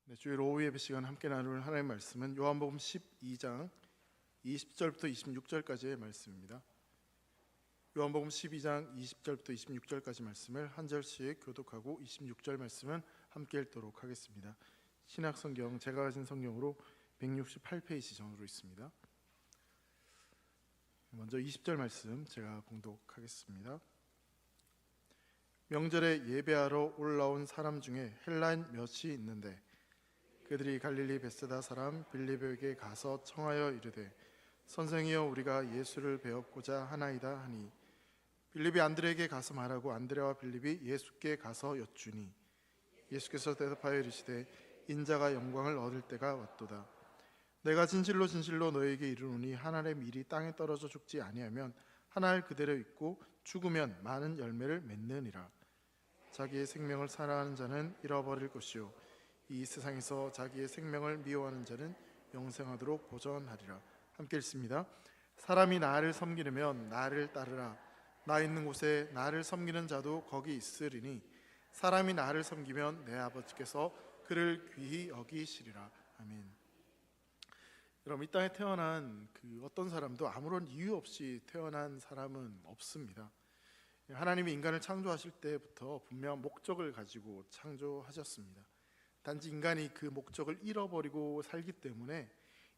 네, 주일 오후 예배 시간 함께 나눌 하나님의 말씀은 요한복음 12장 20절부터 26절까지의 말씀입니다. 요한복음 12장 20절부터 26절까지 말씀을 한 절씩 교독하고 26절 말씀은 함께 읽도록 하겠습니다. 신약성경 제가 가진 성경으로 168페이지 전으로 있습니다. 먼저 20절 말씀 제가 봉독하겠습니다. 명절에 예배하러 올라온 사람 중에 헬라인 몇이 있는데 그들이 갈릴리 베세다 사람 빌립에게 가서 청하여 이르되 선생이여 우리가 예수를 배웠고자 하나이다 하니 빌립이 안드레에게 가서 말하고 안드레와 빌립이 예수께 가서 여쭈니 예수께서 대답하여 이르시되 인자가 영광을 얻을 때가 왔도다. 내가 진실로 진실로 너에게 이르노니 한 알의 밀이 땅에 떨어져 죽지 아니하면 한 알 그대로 있고 죽으면 많은 열매를 맺느니라. 자기의 생명을 사랑하는 자는 잃어버릴 것이요 이 세상에서 자기의 생명을 미워하는 자는 영생하도록 보전하리라. 함께 읽습니다. 사람이 나를 섬기려면 나를 따르라. 나 있는 곳에 나를 섬기는 자도 거기 있으리니 사람이 나를 섬기면 내 아버지께서 그를 귀히 여기시리라. 아멘. 여러분, 이 땅에 태어난 그 어떤 사람도 아무런 이유 없이 태어난 사람은 없습니다. 하나님이 인간을 창조하실 때부터 분명한 목적을 가지고 창조하셨습니다. 단지 인간이 그 목적을 잃어버리고 살기 때문에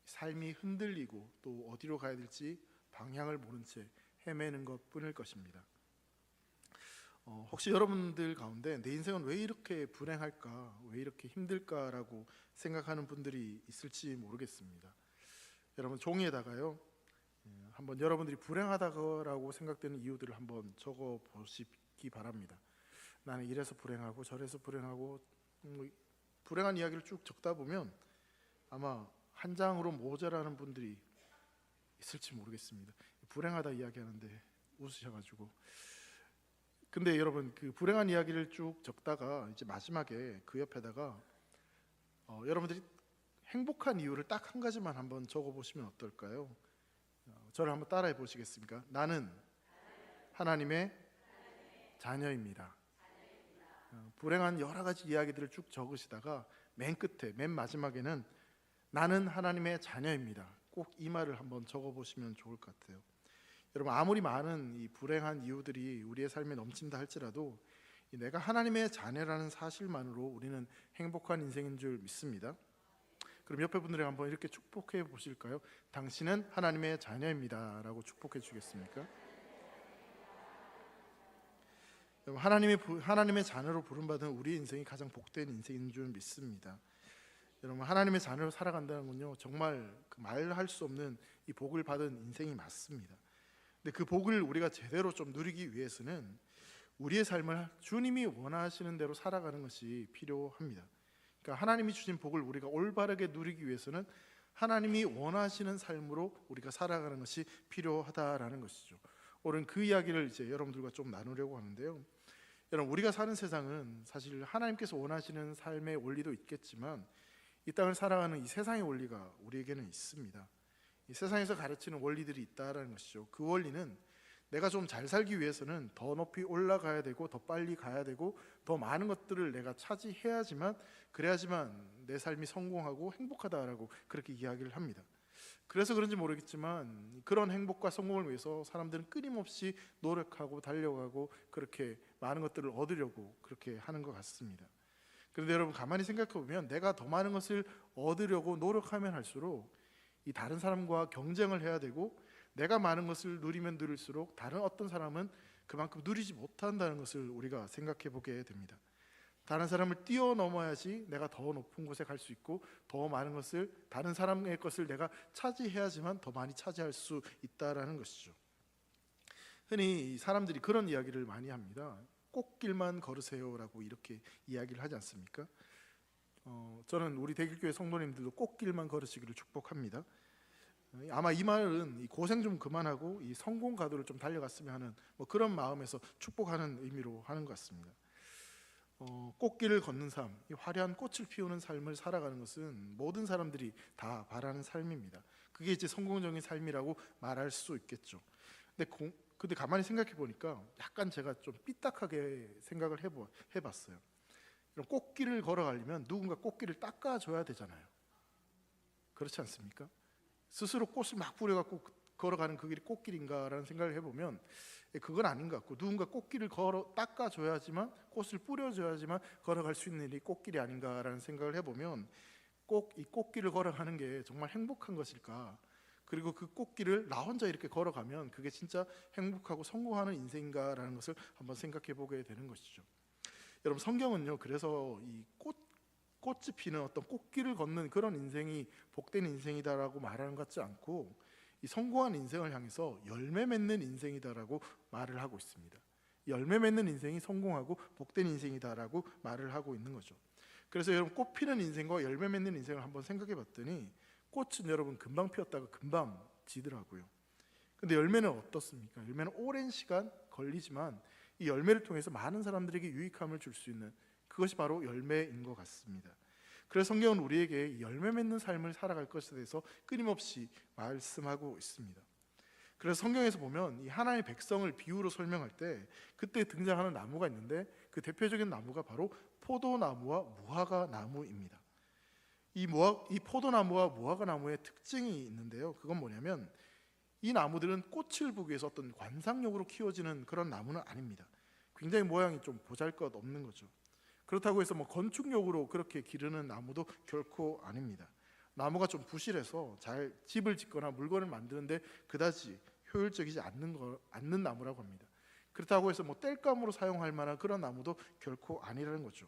삶이 흔들리고 또 어디로 가야 될지 방향을 모른 채 헤매는 것뿐일 것입니다. 혹시 여러분들 가운데 내 인생은 왜 이렇게 불행할까, 왜 이렇게 힘들까라고 생각하는 분들이 있을지 모르겠습니다. 여러분, 종이에다가요 한번 여러분들이 불행하다고 생각되는 이유들을 한번 적어 보시기 바랍니다. 나는 이래서 불행하고 저래서 불행하고 불행한 이야기를 쭉 적다 보면 아마 한 장으로 모자라는 분들이 있을지 모르겠습니다. 불행하다 이야기하는데 웃으셔가지고. 근데 여러분, 그 불행한 이야기를 쭉 적다가 이제 마지막에 그 옆에다가 여러분들이 행복한 이유를 딱 한 가지만 한번 적어보시면 어떨까요? 저를 한번 따라해 보시겠습니까? 나는 하나님의 자녀입니다. 불행한 여러 가지 이야기들을 쭉 적으시다가 맨 끝에, 맨 마지막에는 나는 하나님의 자녀입니다. 꼭 이 말을 한번 적어보시면 좋을 것 같아요. 여러분, 아무리 많은 이 불행한 이유들이 우리의 삶에 넘친다 할지라도 내가 하나님의 자녀라는 사실만으로 우리는 행복한 인생인 줄 믿습니다. 그럼 옆에 분들에게 한번 이렇게 축복해 보실까요? 당신은 하나님의 자녀입니다 라고 축복해 주겠습니까? 하나님의 자녀로 부름받은 우리 인생이 가장 복된 인생인 줄 믿습니다. 여러분, 하나님의 자녀로 살아간다는 건요 정말 그 말할 수 없는 이 복을 받은 인생이 맞습니다. 근데 그 복을 우리가 제대로 좀 누리기 위해서는 우리의 삶을 주님이 원하시는 대로 살아가는 것이 필요합니다. 그러니까 하나님이 주신 복을 우리가 올바르게 누리기 위해서는 하나님이 원하시는 삶으로 우리가 살아가는 것이 필요하다라는 것이죠. 오늘 그 이야기를 이제 여러분들과 좀 나누려고 하는데요. 여러분, 우리가 사는 세상은 사실 하나님께서 원하시는 삶의 원리도 있겠지만 이 땅을 살아가는 이 세상의 원리가 우리에게는 있습니다. 이 세상에서 가르치는 원리들이 있다라는 것이죠. 그 원리는 내가 좀 잘 살기 위해서는 더 높이 올라가야 되고 더 빨리 가야 되고 더 많은 것들을 내가 차지해야지만 그래야지만 내 삶이 성공하고 행복하다라고 그렇게 이야기를 합니다. 그래서 그런지 모르겠지만 그런 행복과 성공을 위해서 사람들은 끊임없이 노력하고 달려가고 그렇게 많은 것들을 얻으려고 그렇게 하는 것 같습니다. 그런데 여러분, 가만히 생각해 보면 내가 더 많은 것을 얻으려고 노력하면 할수록 이 다른 사람과 경쟁을 해야 되고 내가 많은 것을 누리면 누릴수록 다른 어떤 사람은 그만큼 누리지 못한다는 것을 우리가 생각해 보게 됩니다. 다른 사람을 뛰어넘어야지 내가 더 높은 곳에 갈 수 있고 더 많은 것을, 다른 사람의 것을 내가 차지해야지만 더 많이 차지할 수 있다라는 것이죠. 흔히 사람들이 그런 이야기를 많이 합니다. 꽃길만 걸으세요라고 이렇게 이야기를 하지 않습니까? 저는 우리 대길교회 성도님들도 꽃길만 걸으시기를 축복합니다. 아마 이 말은 고생 좀 그만하고 이 성공 가도를 좀 달려갔으면 하는 그런 마음에서 축복하는 의미로 하는 것 같습니다. 꽃길을 걷는 삶, 이 화려한 꽃을 피우는 삶을 살아가는 것은 모든 사람들이 다 바라는 삶입니다. 그게 이제 성공적인 삶이라고 말할 수 있겠죠. 근데 가만히 생각해 보니까 약간 제가 좀 삐딱하게 생각을 해봤어요. 그럼 꽃길을 걸어가려면 누군가 꽃길을 닦아줘야 되잖아요. 그렇지 않습니까? 스스로 꽃을 막 뿌려갖고 걸어가는 그 길이 꽃길인가라는 생각을 해보면 그건 아닌 것 같고, 누군가 꽃길을 닦아줘야지만, 꽃을 뿌려줘야지만 걸어갈 수 있는 일이 꽃길이 아닌가라는 생각을 해보면, 꼭 이 꽃길을 걸어가는 게 정말 행복한 것일까? 그리고 그 꽃길을 나 혼자 이렇게 걸어가면 그게 진짜 행복하고 성공하는 인생인가라는 것을 한번 생각해 보게 되는 것이죠. 여러분, 성경은요, 그래서 이 꽃이 피는 어떤 꽃길을 걷는 그런 인생이 복된 인생이다라고 말하는 것 같지 않고, 이 성공한 인생을 향해서 열매 맺는 인생이다라고 말을 하고 있습니다. 열매 맺는 인생이 성공하고 복된 인생이다라고 말을 하고 있는 거죠. 그래서 여러분, 꽃 피는 인생과 열매 맺는 인생을 한번 생각해 봤더니, 꽃은 여러분 금방 피었다가 금방 지더라고요. 근데 열매는 어떻습니까? 열매는 오랜 시간 걸리지만 이 열매를 통해서 많은 사람들에게 유익함을 줄 수 있는, 그것이 바로 열매인 것 같습니다. 그래서 성경은 우리에게 열매 맺는 삶을 살아갈 것에 대해서 끊임없이 말씀하고 있습니다. 그래서 성경에서 보면 이 하나님의 백성을 비유로 설명할 때 그때 등장하는 나무가 있는데, 그 대표적인 나무가 바로 포도나무와 무화과 나무입니다. 이 포도나무와 무화과 나무의 특징이 있는데요, 그건 뭐냐면 이 나무들은 꽃을 보기 위해서 어떤 관상용으로 키워지는 그런 나무는 아닙니다. 굉장히 모양이 좀 보잘것없는 거죠. 그렇다고 해서 건축용으로 그렇게 기르는 나무도 결코 아닙니다. 나무가 좀 부실해서 잘 집을 짓거나 물건을 만드는데 그다지 효율적이지 않는 나무라고 합니다. 그렇다고 해서 땔감으로 사용할 만한 그런 나무도 결코 아니라는 거죠.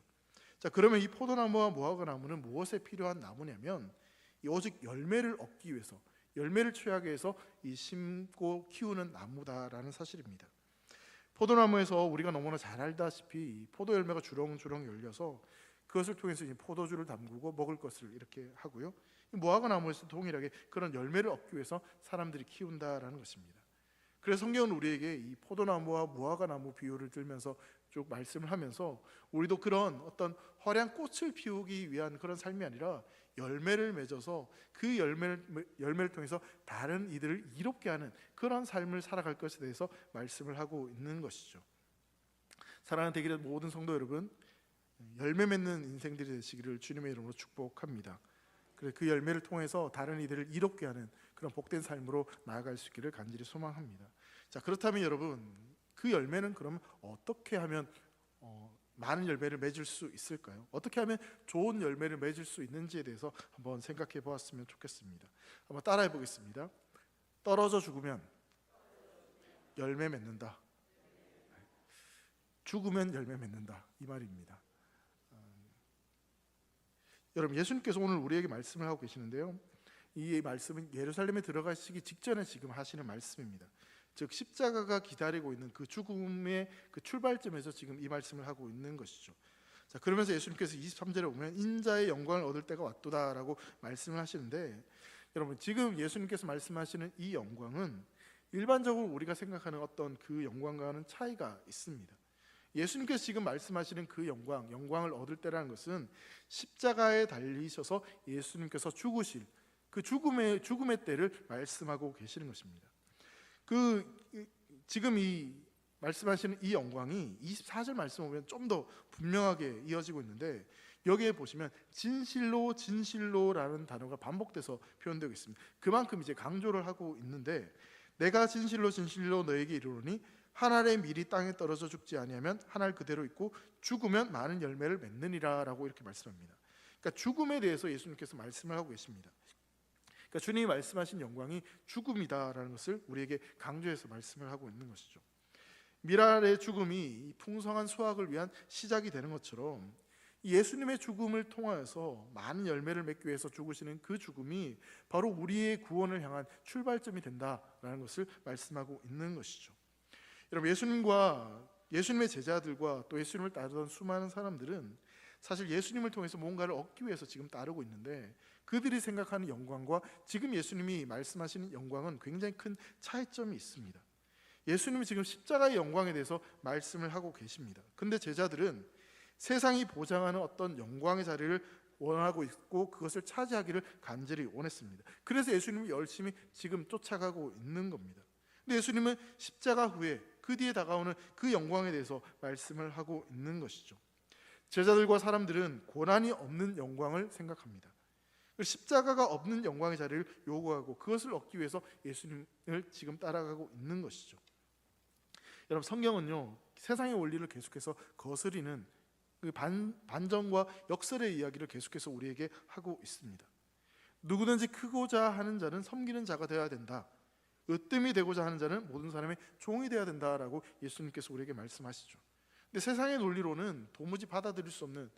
자, 그러면 이 포도나무와 무화과 나무는 무엇에 필요한 나무냐면, 오직 열매를 얻기 위해서, 열매를 취하기 위해서 이 심고 키우는 나무다라는 사실입니다. 포도나무에서 우리가 너무나 잘 알다시피 포도 열매가 주렁주렁 열려서 그것을 통해서 이제 포도주를 담그고 먹을 것을 이렇게 하고요. 무화과 나무에서 동일하게 그런 열매를 얻기 위해서 사람들이 키운다라는 것입니다. 그래서 성경은 우리에게 이 포도나무와 무화과 나무 비유를 들면서 쭉 말씀을 하면서, 우리도 그런 어떤 화려한 꽃을 피우기 위한 그런 삶이 아니라 열매를 맺어서 그 열매를 통해서 다른 이들을 이롭게 하는 그런 삶을 살아갈 것에 대해서 말씀을 하고 있는 것이죠. 사랑하는 대기의 모든 성도 여러분, 열매 맺는 인생들이 되시기를 주님의 이름으로 축복합니다. 그래서 그 열매를 통해서 다른 이들을 이롭게 하는 그런 복된 삶으로 나아갈 수 있기를 간절히 소망합니다. 자, 그렇다면 여러분, 그 열매는 그럼 어떻게 하면 많은 열매를 맺을 수 있을까요? 어떻게 하면 좋은 열매를 맺을 수 있는지에 대해서 한번 생각해 보았으면 좋겠습니다. 한번 따라해 보겠습니다. 떨어져 죽으면 열매 맺는다. 죽으면 열매 맺는다, 이 말입니다. 여러분, 예수님께서 오늘 우리에게 말씀을 하고 계시는데요, 이 말씀은 예루살렘에 들어가시기 직전에 지금 하시는 말씀입니다. 즉 십자가가 기다리고 있는 그 죽음의 그 출발점에서 지금 이 말씀을 하고 있는 것이죠. 자, 그러면서 예수님께서 23절에 보면 인자의 영광을 얻을 때가 왔도다라고 말씀을 하시는데, 여러분, 지금 예수님께서 말씀하시는 이 영광은 일반적으로 우리가 생각하는 어떤 그 영광과는 차이가 있습니다. 예수님께서 지금 말씀하시는 그 영광을 얻을 때라는 것은 십자가에 달리셔서 예수님께서 죽으실 그 죽음의 때를 말씀하고 계시는 것입니다. 지금 이 말씀하시는 이 영광이 24절 말씀 보면 좀 더 분명하게 이어지고 있는데, 여기에 보시면 진실로라는 단어가 반복돼서 표현되고 있습니다. 그만큼 이제 강조를 하고 있는데, 내가 진실로 너에게 이르노니 한 알의 밀이 땅에 떨어져 죽지 아니하면 한 알 그대로 있고 죽으면 많은 열매를 맺느니라라고 이렇게 말씀합니다. 그러니까 죽음에 대해서 예수님께서 말씀을 하고 계십니다. 그러니까 주님이 말씀하신 영광이 죽음이다라는 것을 우리에게 강조해서 말씀을 하고 있는 것이죠. 밀알의 죽음이 풍성한 수확을 위한 시작이 되는 것처럼 예수님의 죽음을 통하여서 많은 열매를 맺기 위해서 죽으시는 그 죽음이 바로 우리의 구원을 향한 출발점이 된다라는 것을 말씀하고 있는 것이죠. 여러분, 예수님의 제자들과 또 예수님을 따르던 수많은 사람들은 사실 예수님을 통해서 뭔가를 얻기 위해서 지금 따르고 있는데, 그들이 생각하는 영광과 지금 예수님이 말씀하시는 영광은 굉장히 큰 차이점이 있습니다. 예수님이 지금 십자가의 영광에 대해서 말씀을 하고 계십니다. 근데 제자들은 세상이 보장하는 어떤 영광의 자리를 원하고 있고 그것을 차지하기를 간절히 원했습니다. 그래서 예수님이 열심히 지금 쫓아가고 있는 겁니다. 근데 예수님은 십자가 후에 그 뒤에 다가오는 그 영광에 대해서 말씀을 하고 있는 것이죠. 제자들과 사람들은 고난이 없는 영광을 생각합니다. 십자가가 없는 영광의 자리를 요구하고 그것을 얻기 위해서 예수님을 지금 따라가고 있는 것이죠. 여러분, 성경은요 세상의 원리를 계속해서 거스리는 그 반전과 역설의 이야기를 계속해서 우리에게 하고 있습니다. 누구든지 크고자 하는 자는 섬기는 자가 되어야 된다. 으뜸이 되고자 하는 자는 모든 사람의 종이 되어야 된다라고 예수님께서 우리에게 말씀하시죠. 근데 세상의 논리로는 도무지 받아들일 수 없는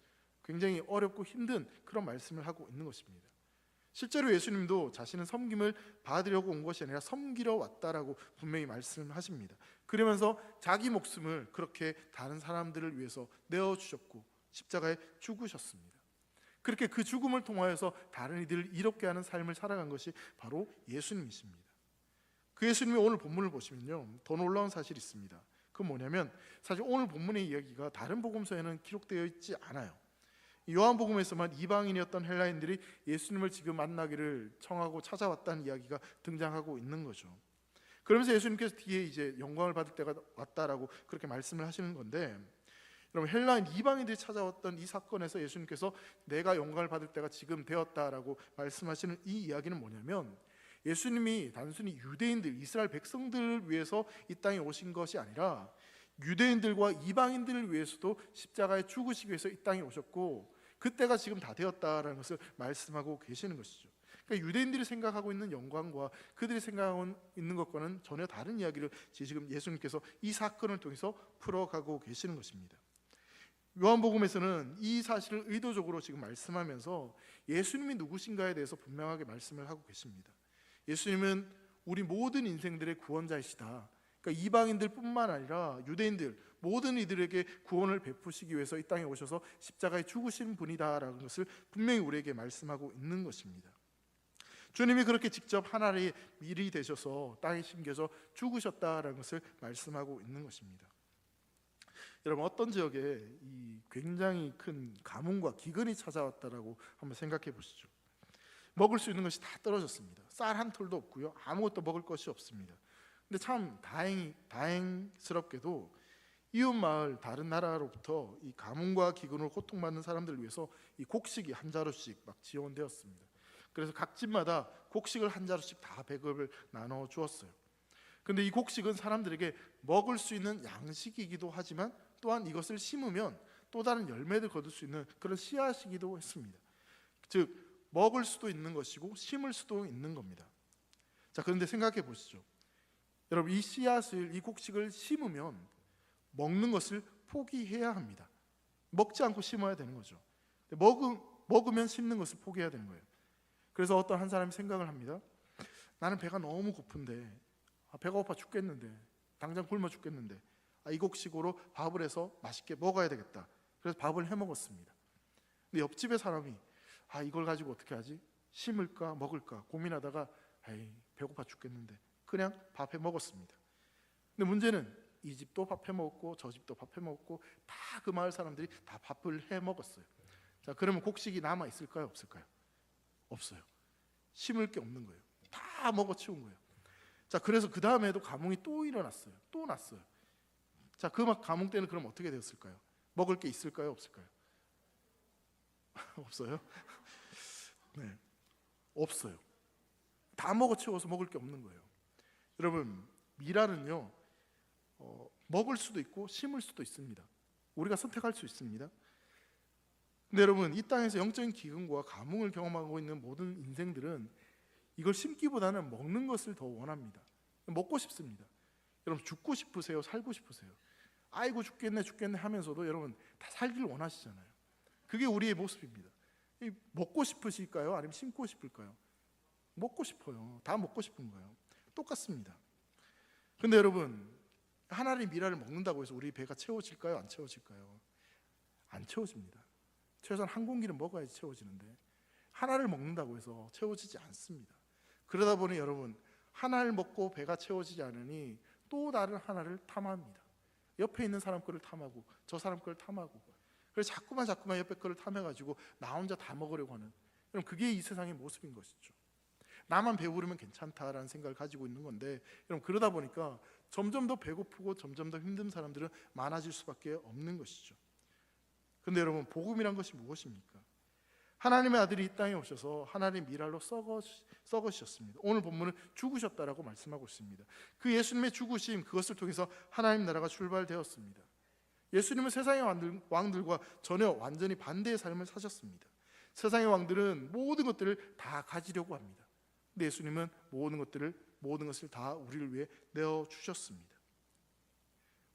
굉장히 어렵고 힘든 그런 말씀을 하고 있는 것입니다. 실제로 예수님도 자신은 섬김을 받으려고 온 것이 아니라 섬기러 왔다라고 분명히 말씀하십니다. 그러면서 자기 목숨을 그렇게 다른 사람들을 위해서 내어주셨고 십자가에 죽으셨습니다. 그렇게 그 죽음을 통하여서 다른 이들을 이롭게 하는 삶을 살아간 것이 바로 예수님이십니다. 그 예수님의 오늘 본문을 보시면요 더 놀라운 사실이 있습니다. 그건 뭐냐면 사실 오늘 본문의 이야기가 다른 복음서에는 기록되어 있지 않아요. 요한복음에서만 이방인이었던 헬라인들이 예수님을 지금 만나기를 청하고 찾아왔다는 이야기가 등장하고 있는 거죠. 그러면서 예수님께서 뒤에 이제 영광을 받을 때가 왔다라고 그렇게 말씀을 하시는 건데, 여러분 헬라인 이방인들이 찾아왔던 이 사건에서 예수님께서 내가 영광을 받을 때가 지금 되었다라고 말씀하시는 이 이야기는 뭐냐면, 예수님이 단순히 유대인들, 이스라엘 백성들을 위해서 이 땅에 오신 것이 아니라 유대인들과 이방인들을 위해서도 십자가에 죽으시기 위해서 이 땅에 오셨고 그때가 지금 다 되었다라는 것을 말씀하고 계시는 것이죠. 그러니까 유대인들이 생각하고 있는 영광과 그들이 생각하고 있는 것과는 전혀 다른 이야기를 지금 예수님께서 이 사건을 통해서 풀어가고 계시는 것입니다. 요한복음에서는 이 사실을 의도적으로 지금 말씀하면서 예수님이 누구신가에 대해서 분명하게 말씀을 하고 계십니다. 예수님은 우리 모든 인생들의 구원자이시다. 그러니까 이방인들뿐만 아니라 유대인들 모든 이들에게 구원을 베푸시기 위해서 이 땅에 오셔서 십자가에 죽으신 분이다라는 것을 분명히 우리에게 말씀하고 있는 것입니다. 주님이 그렇게 직접 하나님의 일이 되셔서 땅에 심겨져 죽으셨다라는 것을 말씀하고 있는 것입니다. 여러분, 어떤 지역에 이 굉장히 큰 가뭄과 기근이 찾아왔다라고 한번 생각해 보시죠. 먹을 수 있는 것이 다 떨어졌습니다. 쌀 한 톨도 없고요, 아무것도 먹을 것이 없습니다. 근데 참 다행스럽게도 이웃 마을 다른 나라로부터 이 가뭄과 기근으로 고통받는 사람들을 위해서 이 곡식이 한 자루씩 막 지원되었습니다. 그래서 각 집마다 곡식을 한 자루씩 다 배급을 나눠 주었어요. 근데 이 곡식은 사람들에게 먹을 수 있는 양식이기도 하지만 또한 이것을 심으면 또 다른 열매를 거둘 수 있는 그런 씨앗이기도 했습니다. 즉 먹을 수도 있는 것이고 심을 수도 있는 겁니다. 자, 그런데 생각해 보시죠. 여러분, 이 씨앗을, 이 곡식을 심으면 먹는 것을 포기해야 합니다. 먹지 않고 심어야 되는 거죠. 먹으면 심는 것을 포기해야 되는 거예요. 그래서 어떤 한 사람이 생각을 합니다. 나는 배가 너무 고픈데, 배가 고파 죽겠는데, 당장 굶어 죽겠는데, 이 곡식으로 밥을 해서 맛있게 먹어야 되겠다. 그래서 밥을 해 먹었습니다. 근데 옆집의 사람이 이걸 가지고 어떻게 하지? 심을까 먹을까 고민하다가 배고파 죽겠는데 그냥 밥 해 먹었습니다. 근데 문제는 이 집도 밥 해 먹었고 저 집도 밥 해 먹었고 다 그 마을 사람들이 다 밥을 해 먹었어요. 자, 그러면 곡식이 남아 있을까요? 없을까요? 없어요. 심을 게 없는 거예요. 다 먹어치운 거예요. 자, 그래서 그 다음에도 가뭄이 또 일어났어요. 또 났어요. 자, 그 가뭄 때는 그럼 어떻게 되었을까요? 먹을 게 있을까요? 없을까요? 없어요? 네, 없어요. 다 먹어치워서 먹을 게 없는 거예요. 여러분, 미라는요 먹을 수도 있고 심을 수도 있습니다. 우리가 선택할 수 있습니다. 근데 여러분, 이 땅에서 영적인 기근과 가뭄을 경험하고 있는 모든 인생들은 이걸 심기보다는 먹는 것을 더 원합니다. 먹고 싶습니다. 여러분, 죽고 싶으세요? 살고 싶으세요? 아이고 죽겠네 하면서도 여러분 다 살기를 원하시잖아요. 그게 우리의 모습입니다. 먹고 싶으실까요? 아니면 심고 싶을까요? 먹고 싶어요. 다 먹고 싶은 거예요. 똑같습니다. 근데 여러분, 하나님 미라를 먹는다고 해서 우리 배가 채워질까요? 안 채워질까요? 안 채워집니다. 최소한 한 공기는 먹어야지 채워지는데 하나를 먹는다고 해서 채워지지 않습니다. 그러다 보니 여러분, 하나를 먹고 배가 채워지지 않으니 또 다른 하나를 탐합니다. 옆에 있는 사람 거를 탐하고 저 사람 거를 탐하고, 그래서 자꾸만 옆에 거를 탐해가지고 나 혼자 다 먹으려고 하는, 여러분 그게 이 세상의 모습인 것이죠. 나만 배부르면 괜찮다라는 생각을 가지고 있는 건데, 여러분 그러다 보니까 점점 더 배고프고 점점 더 힘든 사람들은 많아질 수밖에 없는 것이죠. 그런데 여러분, 복음이란 것이 무엇입니까? 하나님의 아들이 이 땅에 오셔서 하나님의 미랄로 썩으셨습니다. 오늘 본문은 죽으셨다라고 말씀하고 있습니다. 그 예수님의 죽으심, 그것을 통해서 하나님 나라가 출발되었습니다. 예수님은 세상의 왕들과 전혀 완전히 반대의 삶을 사셨습니다. 세상의 왕들은 모든 것들을 다 가지려고 합니다. 근데 예수님은 모든 것을 다 우리를 위해 내어 주셨습니다.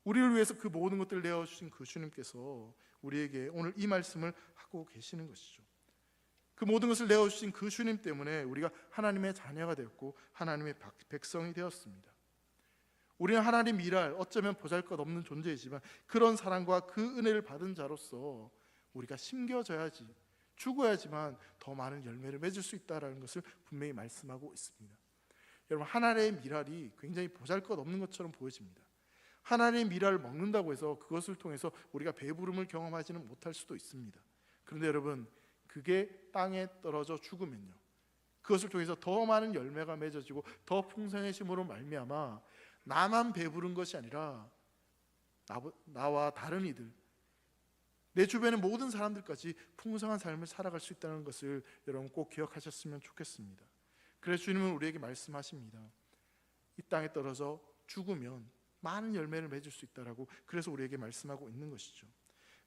우리를 위해서 그 모든 것들을 내어 주신 그 주님께서 우리에게 오늘 이 말씀을 하고 계시는 것이죠. 그 모든 것을 내어 주신 그 주님 때문에 우리가 하나님의 자녀가 되었고 하나님의 백성이 되었습니다. 우리는 하나님 미랄, 어쩌면 보잘것없는 존재이지만 그런 사랑과 그 은혜를 받은 자로서 우리가 심겨져야지, 죽어야지만 더 많은 열매를 맺을 수 있다는 것을 분명히 말씀하고 있습니다. 여러분, 하나님의 미랄이 굉장히 보잘것없는 것처럼 보여집니다. 하나님의 미랄을 먹는다고 해서 그것을 통해서 우리가 배부름을 경험하지는 못할 수도 있습니다. 그런데 여러분, 그게 땅에 떨어져 죽으면요, 그것을 통해서 더 많은 열매가 맺어지고 더 풍성해짐으로 말미암아 나만 배부른 것이 아니라 나와 다른 이들, 내 주변의 모든 사람들까지 풍성한 삶을 살아갈 수 있다는 것을 여러분 꼭 기억하셨으면 좋겠습니다. 그래서 주님은 우리에게 말씀하십니다. 이 땅에 떨어져 죽으면 많은 열매를 맺을 수 있다라고, 그래서 우리에게 말씀하고 있는 것이죠.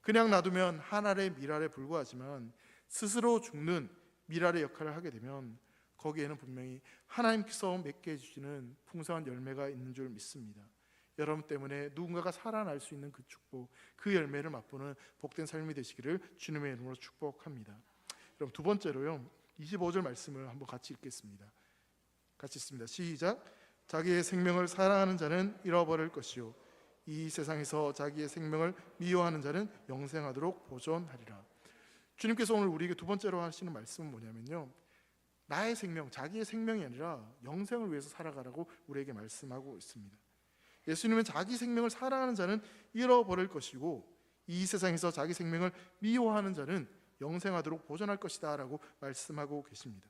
그냥 놔두면 하나의 미랄에 불과하지만 스스로 죽는 미랄의 역할을 하게 되면 거기에는 분명히 하나님께서 맺게 해주시는 풍성한 열매가 있는 줄 믿습니다. 여러분 때문에 누군가가 살아날 수 있는 그 축복, 그 열매를 맛보는 복된 삶이 되시기를 주님의 이름으로 축복합니다. 여러분, 두 번째로요, 25절 말씀을 한번 같이 읽겠습니다. 같이 읽습니다. 시작. 자기의 생명을 사랑하는 자는 잃어버릴 것이요 이 세상에서 자기의 생명을 미워하는 자는 영생하도록 보존하리라. 주님께서 오늘 우리에게 두 번째로 하시는 말씀은 뭐냐면요, 나의 생명, 자기의 생명이 아니라 영생을 위해서 살아가라고 우리에게 말씀하고 있습니다. 예수님은 자기 생명을 사랑하는 자는 잃어버릴 것이고 이 세상에서 자기 생명을 미워하는 자는 영생하도록 보존할 것이다 라고 말씀하고 계십니다.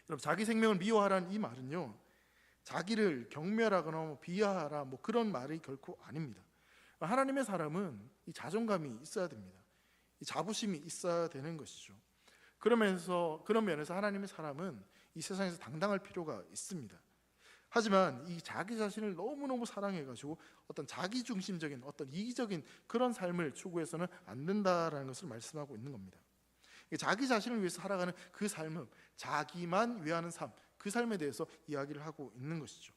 여러분, 자기 생명을 미워하라는 이 말은요, 자기를 경멸하거나 비하하라 그런 말이 결코 아닙니다. 하나님의 사람은 이 자존감이 있어야 됩니다. 이 자부심이 있어야 되는 것이죠. 그런 면에서 하나님의 사람은 이 세상에서 당당할 필요가 있습니다. 하지만 이 자기 자신을 너무너무 사랑해가지고 어떤 자기중심적인, 어떤 이기적인 그런 삶을 추구해서는 안 된다라는 것을 말씀하고 있는 겁니다. 자기 자신을 위해서 살아가는 그 삶은 자기만 위하는 삶, 그 삶에 대해서 이야기를 하고 있는 것이죠.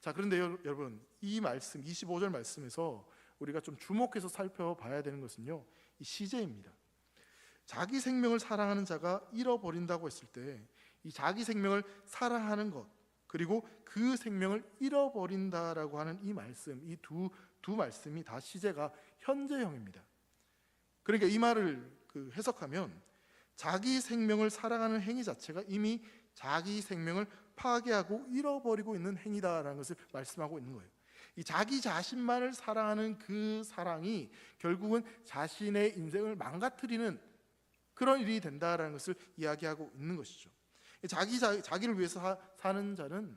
자, 그런데 여러분, 이 말씀 25절 말씀에서 우리가 좀 주목해서 살펴봐야 되는 것은요, 이 시제입니다. 자기 생명을 사랑하는 자가 잃어버린다고 했을 때 이 자기 생명을 사랑하는 것, 그리고 그 생명을 잃어버린다라고 하는 이 말씀, 이 두 말씀이 다 시제가 현재형입니다. 그러니까 이 말을 해석하면 자기 생명을 사랑하는 행위 자체가 이미 자기 생명을 파괴하고 잃어버리고 있는 행위다라는 것을 말씀하고 있는 거예요. 이 자기 자신만을 사랑하는 그 사랑이 결국은 자신의 인생을 망가뜨리는 그런 일이 된다라는 것을 이야기하고 있는 것이죠. 자기를 위해서 사는 자는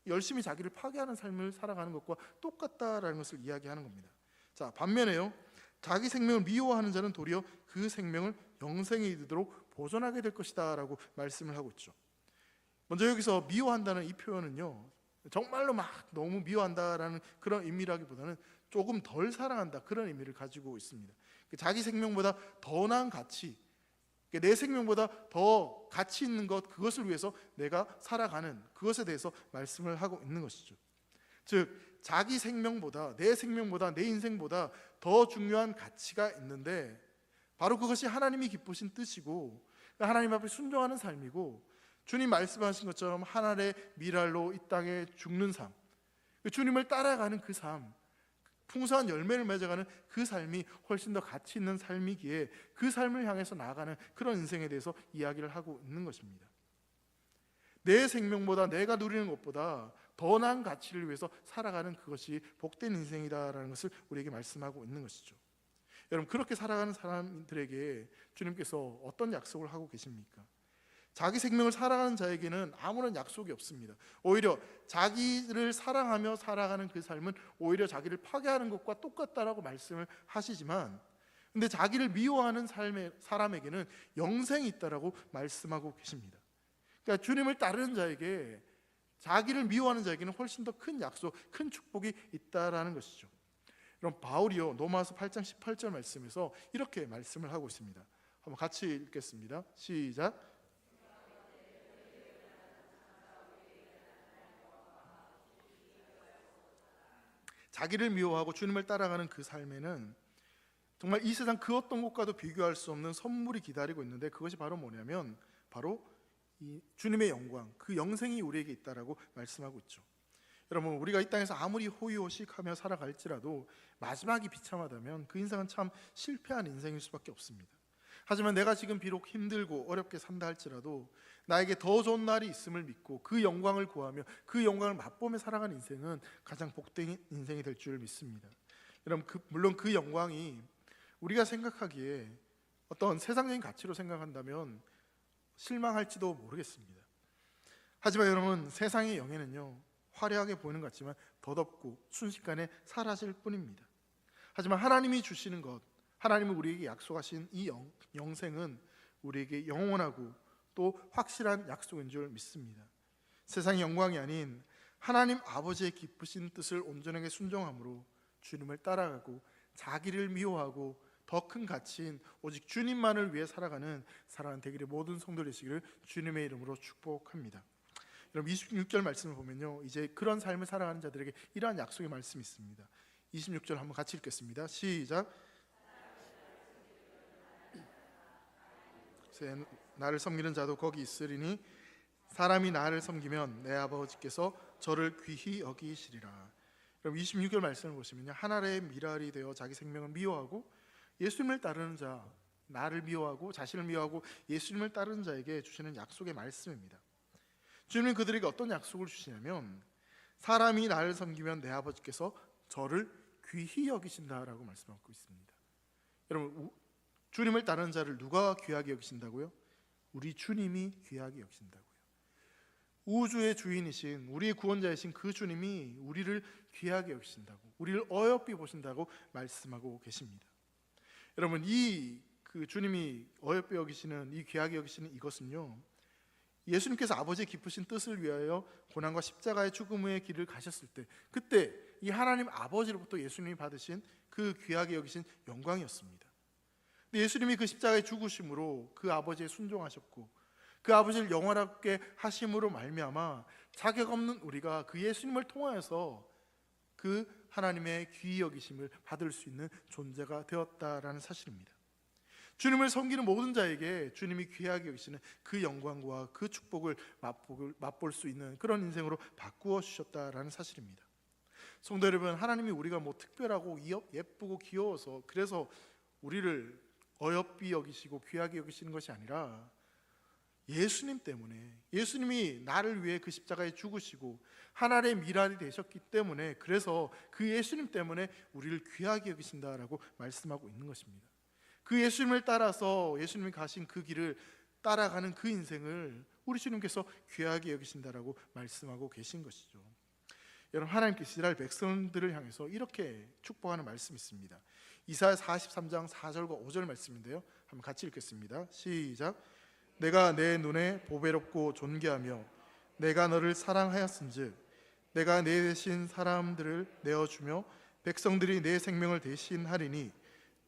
열심히 자기를 파괴하는 삶을 살아가는 것과 똑같다라는 것을 이야기하는 겁니다. 자, 반면에요, 자기 생명을 미워하는 자는 도리어 그 생명을 영생에 이르도록 보존하게 될 것이다 라고 말씀을 하고 있죠. 먼저 여기서 미워한다는 이 표현은요, 정말로 막 너무 미워한다라는 그런 의미라기보다는 조금 덜 사랑한다, 그런 의미를 가지고 있습니다. 자기 생명보다 더 나은 가치, 내 생명보다 더 가치 있는 것, 그것을 위해서 내가 살아가는 그것에 대해서 말씀을 하고 있는 것이죠. 즉 자기 생명보다, 내 생명보다, 내 인생보다 더 중요한 가치가 있는데 바로 그것이 하나님이 기쁘신 뜻이고 하나님 앞에 순종하는 삶이고, 주님 말씀하신 것처럼 하나님의 미랄로 이 땅에 죽는 삶, 주님을 따라가는 그 삶, 풍성한 열매를 맺어가는 그 삶이 훨씬 더 가치 있는 삶이기에 그 삶을 향해서 나아가는 그런 인생에 대해서 이야기를 하고 있는 것입니다. 내 생명보다, 내가 누리는 것보다 더 나은 가치를 위해서 살아가는 그것이 복된 인생이다라는 것을 우리에게 말씀하고 있는 것이죠. 여러분, 그렇게 살아가는 사람들에게 주님께서 어떤 약속을 하고 계십니까? 자기 생명을 사랑하는 자에게는 아무런 약속이 없습니다. 오히려 자기를 사랑하며 살아가는 그 삶은 오히려 자기를 파괴하는 것과 똑같다라고 말씀을 하시지만, 근데 자기를 미워하는 사람에게는 영생이 있다라고 말씀하고 계십니다. 그러니까 주님을 따르는 자에게, 자기를 미워하는 자에게는 훨씬 더 큰 약속, 큰 축복이 있다라는 것이죠. 그럼 바울이요 로마서 8장 18절 말씀에서 이렇게 말씀을 하고 있습니다. 한번 같이 읽겠습니다. 시작. 자기를 미워하고 주님을 따라가는 그 삶에는 정말 이 세상 그 어떤 것과도 비교할 수 없는 선물이 기다리고 있는데, 그것이 바로 뭐냐면 바로 이 주님의 영광, 그 영생이 우리에게 있다라고 말씀하고 있죠. 여러분, 우리가 이 땅에서 아무리 호의호식하며 살아갈지라도 마지막이 비참하다면 그 인생은 참 실패한 인생일 수밖에 없습니다. 하지만 내가 지금 비록 힘들고 어렵게 산다 할지라도 나에게 더 좋은 날이 있음을 믿고 그 영광을 구하며 그 영광을 맛보며 살아가는 인생은 가장 복된 인생이 될 줄 믿습니다. 여러분, 물론 그 영광이 우리가 생각하기에 어떤 세상적인 가치로 생각한다면 실망할지도 모르겠습니다. 하지만 여러분, 세상의 영예는요 화려하게 보이는 것 같지만 덧없고 순식간에 사라질 뿐입니다. 하지만 하나님이 주시는 것, 하나님이 우리에게 약속하신 이 영생은 우리에게 영원하고 또 확실한 약속인 줄 믿습니다. 세상의 영광이 아닌 하나님 아버지의 기쁘신 뜻을 온전하게 순종함으로 주님을 따라가고 자기를 미워하고 더 큰 가치인 오직 주님만을 위해 살아가는 되기를 모든 성도 되시기를 주님의 이름으로 축복합니다. 여러분, 26절 말씀을 보면요, 이제 그런 삶을 살아가는 자들에게 이러한 약속의 말씀이 있습니다. 26절 한번 같이 읽겠습니다. 시작. 나를 섬기는 자도 거기 있으리니 사람이 나를 섬기면 내 아버지께서 저를 귀히 여기시리라. 여러분, 26절 말씀을 보시면요, 하나님의 미랄이 되어 자기 생명을 미워하고 예수님을 따르는 자, 나를 미워하고 자신을 미워하고 예수님을 따르는 자에게 주시는 약속의 말씀입니다. 주님은 그들에게 어떤 약속을 주시냐면 사람이 나를 섬기면 내 아버지께서 저를 귀히 여기신다라고 말씀하고 있습니다. 여러분, 주님을 따르는 자를 누가 귀하게 여기신다고요? 우리 주님이 귀하게 여기신다고요. 우주의 주인이신 우리의 구원자이신 그 주님이 우리를 귀하게 여기신다고, 우리를 어여삐 보신다고 말씀하고 계십니다. 여러분, 그 주님이 어여삐 여기시는, 이 귀하게 여기시는 이것은요, 예수님께서 아버지의 기쁘신 뜻을 위하여 고난과 십자가의 죽음의 길을 가셨을 때, 그때 이 하나님 아버지로부터 예수님이 받으신 그 귀하게 여기신 영광이었습니다. 근데 예수님이 그 십자가의 죽으심으로 그 아버지에 순종하셨고 그 아버지를 영원하게 하심으로 말미암아 자격 없는 우리가 그 예수님을 통하여서 그 하나님의 귀히 여기심을 받을 수 있는 존재가 되었다라는 사실입니다. 주님을 섬기는 모든 자에게 주님이 귀하게 여기시는 그 영광과 그 축복을 맛볼 수 있는 그런 인생으로 바꾸어 주셨다라는 사실입니다. 성도 여러분, 하나님이 우리가 뭐 특별하고 예쁘고 귀여워서 그래서 우리를 어여삐 여기시고 귀하게 여기시는 것이 아니라 예수님 때문에, 예수님이 나를 위해 그 십자가에 죽으시고 하나님의 미랄이 되셨기 때문에, 그래서 그 예수님 때문에 우리를 귀하게 여기신다라고 말씀하고 있는 것입니다. 그 예수님을 따라서 예수님이 가신 그 길을 따라가는 그 인생을 우리 주님께서 귀하게 여기신다라고 말씀하고 계신 것이죠. 여러분, 하나님께서 이스라엘 백성들을 향해서 이렇게 축복하는 말씀이 있습니다. 이사야 43장 4절과 5절 말씀인데요, 한번 같이 읽겠습니다. 시작. 내가 내 눈에 보배롭고 존귀하며 내가 너를 사랑하였은즉 내가 내 대신 사람들을 내어주며 백성들이 내 생명을 대신하리니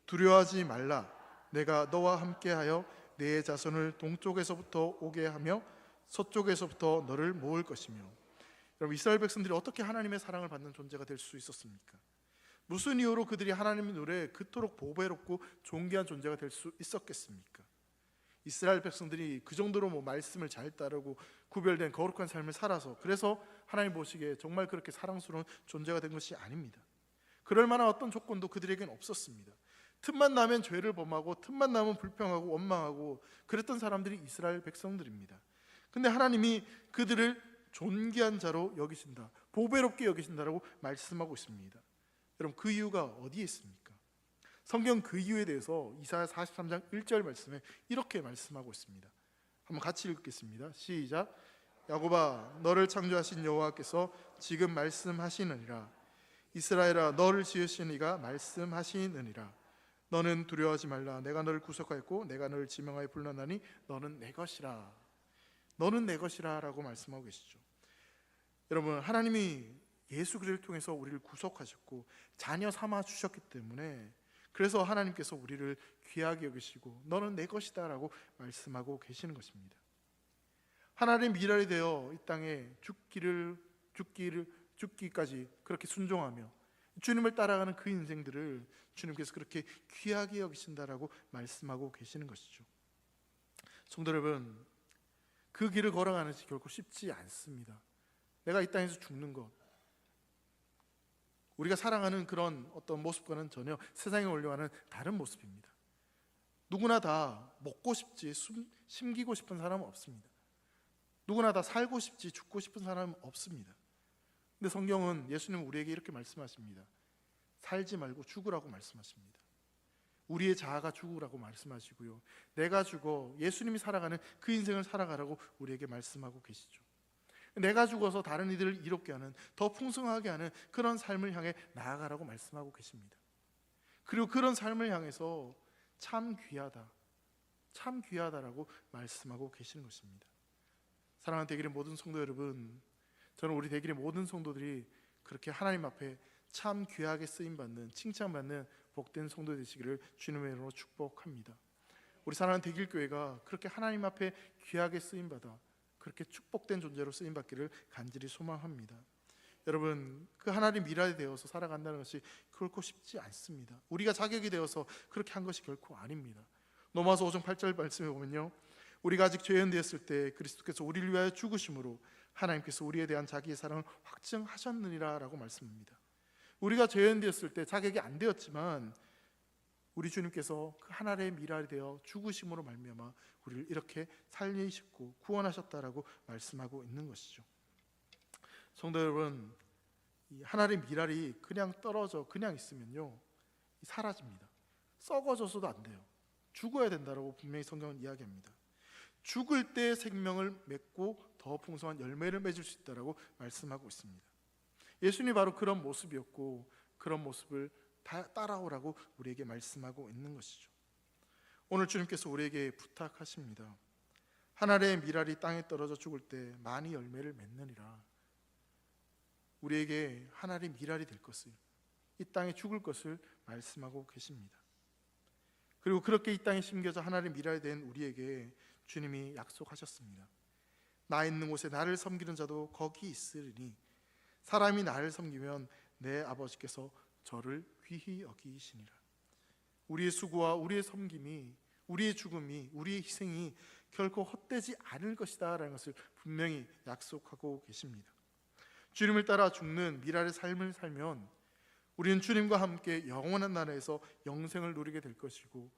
두려워하지 말라. 내가 너와 함께하여 내 자손을 동쪽에서부터 오게 하며 서쪽에서부터 너를 모을 것이며. 여러분, 이스라엘 백성들이 어떻게 하나님의 사랑을 받는 존재가 될 수 있었습니까? 무슨 이유로 그들이 하나님의 눈에 그토록 보배롭고 존귀한 존재가 될 수 있었겠습니까? 이스라엘 백성들이 그 정도로 말씀을 잘 따르고 구별된 거룩한 삶을 살아서, 그래서 하나님 보시기에 정말 그렇게 사랑스러운 존재가 된 것이 아닙니다. 그럴 만한 어떤 조건도 그들에게는 없었습니다. 틈만 나면 죄를 범하고 틈만 나면 불평하고 원망하고 그랬던 사람들이 이스라엘 백성들입니다. 근데 하나님이 그들을 존귀한 자로 여기신다, 보배롭게 여기신다라고 말씀하고 있습니다. 여러분, 그 이유가 어디에 있습니까? 성경 그 이유에 대해서 이사야 43장 1절 말씀에 이렇게 말씀하고 있습니다. 한번 같이 읽겠습니다. 시작. 야곱아, 너를 창조하신 여호와께서 지금 말씀하시느니라. 이스라엘아, 너를 지으신 이가 말씀하시느니라. 너는 두려워하지 말라. 내가 너를 구속하였고 내가 너를 지명하여 불렀나니 너는 내 것이라. 너는 내 것이라 라고 말씀하고 계시죠. 여러분, 하나님이 예수 그리스도를 통해서 우리를 구속하셨고 자녀 삼아 주셨기 때문에, 그래서 하나님께서 우리를 귀하게 여기시고 너는 내 것이다 라고 말씀하고 계시는 것입니다. 하나님의 미랄이 되어 이 땅에 죽기까지 그렇게 순종하며 주님을 따라가는 그 인생들을 주님께서 그렇게 귀하게 여기신다라고 말씀하고 계시는 것이죠. 성도 여러분, 그 길을 걸어가는 것이 결코 쉽지 않습니다. 내가 이 땅에서 죽는 것, 우리가 사랑하는 그런 어떤 모습과는 전혀 세상에 올려가는 다른 모습입니다. 누구나 다 먹고 싶지 심기고 싶은 사람은 없습니다. 누구나 다 살고 싶지 죽고 싶은 사람은 없습니다. 근데 성경은, 예수님은 우리에게 이렇게 말씀하십니다. 살지 말고 죽으라고 말씀하십니다. 우리의 자아가 죽으라고 말씀하시고요, 내가 죽어 예수님이 살아가는 그 인생을 살아가라고 우리에게 말씀하고 계시죠. 내가 죽어서 다른 이들을 이롭게 하는, 더 풍성하게 하는 그런 삶을 향해 나아가라고 말씀하고 계십니다. 그리고 그런 삶을 향해서 참 귀하다, 참 귀하다라고 말씀하고 계시는 것입니다. 사랑하는 대길의 모든 성도 여러분, 저는 우리 대길의 모든 성도들이 그렇게 하나님 앞에 참 귀하게 쓰임받는, 칭찬받는 복된 성도 되시기를 주님의 이름으로 축복합니다. 우리 사랑하는 대길교회가 그렇게 하나님 앞에 귀하게 쓰임받아 그렇게 축복된 존재로 쓰임받기를 간절히 소망합니다. 여러분, 그 하나님 미랄이 되어서 살아간다는 것이 결코 쉽지 않습니다. 우리가 자격이 되어서 그렇게 한 것이 결코 아닙니다. 로마서 5장 8절 말씀에 보면요, 우리가 아직 죄인 되었을 때 그리스도께서 우리를 위하여 죽으심으로 하나님께서 우리에 대한 자기의 사랑을 확증하셨느니라 라고 말씀합니다. 우리가 죄인 되었을 때 자격이 안 되었지만 우리 주님께서 그 하나님의 미랄이 되어 죽으심으로 말미암아 우리를 이렇게 살리셨고 구원하셨다라고 말씀하고 있는 것이죠. 성도 여러분, 이 하나님의 미랄이 그냥 떨어져 그냥 있으면요, 사라집니다. 썩어져서도 안 돼요. 죽어야 된다라고 분명히 성경은 이야기합니다. 죽을 때 생명을 맺고 더 풍성한 열매를 맺을 수 있다라고 말씀하고 있습니다. 예수님이 바로 그런 모습이었고 그런 모습을 따라오라고 우리에게 말씀하고 있는 것이죠. 오늘 주님께서 우리에게 부탁하십니다. 하나님의 미랄이 땅에 떨어져 죽을 때 많이 열매를 맺느니라. 우리에게 하나님의 미랄이 될 것을, 이 땅에 죽을 것을 말씀하고 계십니다. 그리고 그렇게 이 땅에 심겨져 하나님의 미랄이 된 우리에게 주님이 약속하셨습니다. 나 있는 곳에 나를 섬기는 자도 거기 있으리니 사람이 나를 섬기면 내 아버지께서 저를 귀히 여기시니라. 우리의 수고와 우리의 섬김이, 우리의 죽음이, 우리의 희생이 결코 헛되지 않을 것이다 라는 것을 분명히 약속하고 계십니다. 주님을 따라 죽는 미랄의 삶을 살면 우리는 주님과 함께 영원한 나라에서 영생을 누리게 될 것이고,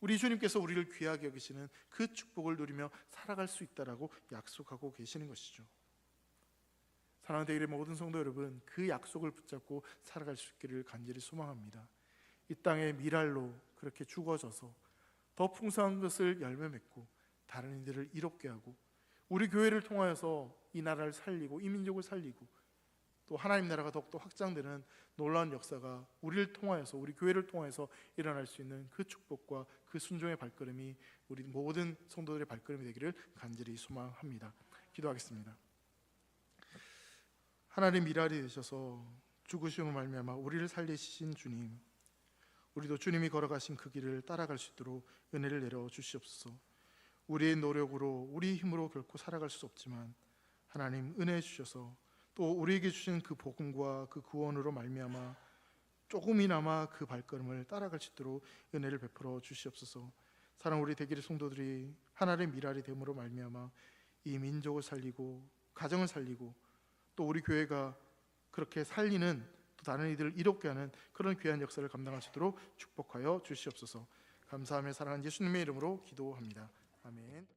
우리 주님께서 우리를 귀하게 여기시는 그 축복을 누리며 살아갈 수 있다라고 약속하고 계시는 것이죠. 사랑하는 대길의 모든 성도 여러분, 그 약속을 붙잡고 살아갈 수 있기를 간절히 소망합니다. 이 땅의 미랄로 그렇게 죽어져서 더 풍성한 것을 열매 맺고 다른 이들을 이롭게 하고, 우리 교회를 통하여서 이 나라를 살리고 이 민족을 살리고 또 하나님 나라가 더욱더 확장되는 놀라운 역사가 우리를 통하여서, 우리 교회를 통하여서 일어날 수 있는 그 축복과 그 순종의 발걸음이 우리 모든 성도들의 발걸음이 되기를 간절히 소망합니다. 기도하겠습니다. 하나님 미랄이 되셔서 죽으심으로 말미암아 우리를 살리신 주님, 우리도 주님이 걸어가신 그 길을 따라갈 수 있도록 은혜를 내려 주시옵소서. 우리의 노력으로, 우리 힘으로 결코 살아갈 수 없지만 하나님 은혜 주셔서 또 우리에게 주신 그 복음과 그 구원으로 말미암아 조금이나마 그 발걸음을 따라갈 수 있도록 은혜를 베풀어 주시옵소서. 사랑 우리 대길의 성도들이 하나님의 미랄이 됨으로 말미암아 이 민족을 살리고 가정을 살리고 또 우리 교회가 그렇게 살리는, 또 다른 이들을 이롭게 하는 그런 귀한 역사를 감당할 수 있도록 축복하여 주시옵소서. 감사하며 사랑하는 예수님의 이름으로 기도합니다. 아멘.